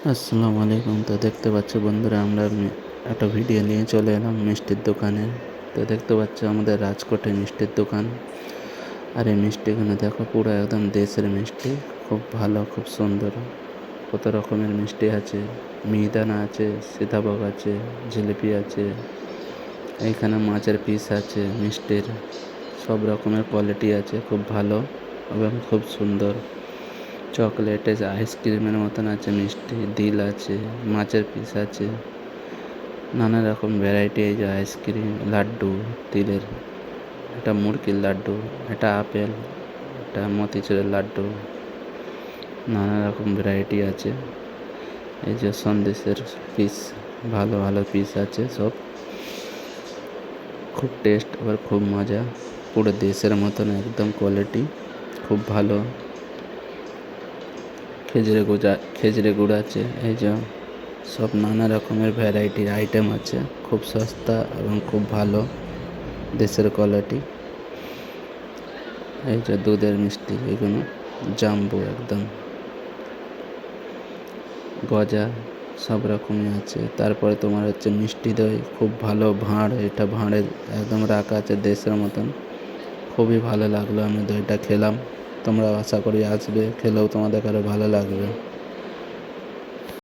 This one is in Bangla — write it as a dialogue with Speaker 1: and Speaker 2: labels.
Speaker 1: আসসালামু আলাইকুম। তো দেখতে পাচ্ছ বন্ধুরা, আমরা একটা ভিডিও নিয়ে চলে এলাম মিষ্টির দোকানে। তো দেখতে পাচ্ছ আমাদের রাজকোটে মিষ্টির দোকান। আর এই মিষ্টিগুলো দেখো, পুরো একদম দেশের মিষ্টি, খুব ভালো, খুব সুন্দর। কত রকমের মিষ্টি আছে, মিহিদানা আছে, সীতাভোগ আছে, জিলিপি আছে, এইখানে মাছের পিস আছে মিষ্টির। সব রকমের কোয়ালিটি আছে, খুব ভালো এবং খুব সুন্দর। চকলেট আছে, আইসক্রিমের মতন আছে মিষ্টি, দিল আছে, মাছের পিস আছে, নানা রকম ভ্যারাইটি। এই যে আইসক্রিম, লাড্ডু, তিলের, এটা মুরগির লাড্ডু, এটা আপেল, এটা মতিচুরের লাড্ডু, নানা রকম ভ্যারাইটি আছে। এই যে সন্দেশের পিস, ভালো ভালো পিস আছে সব, খুব টেস্ট, আবার খুব মজা, পুরো দেশের মতন একদম কোয়ালিটি, খুব ভালো। খেজুরে গুড় আছে। এই যে সব নানা রকমের ভ্যারাইটির আইটেম আছে, খুব সস্তা এবং খুব ভালো, দেশের কোয়ালিটি। এই যে দুধের মিষ্টি, এগুলো জাম্বো একদম, গজা, সব রকমই আছে। তারপরে তোমার হচ্ছে মিষ্টি দই, খুব ভালো ভাঁড়, এটা ভাঁড়ের একদম রাখা আছে দেশের মতন, খুবই ভালো লাগলো। আমি দইটা খেলাম, তোমরা আশা করি আসবে, খেলেও তোমাদের আরও ভালো লাগবে।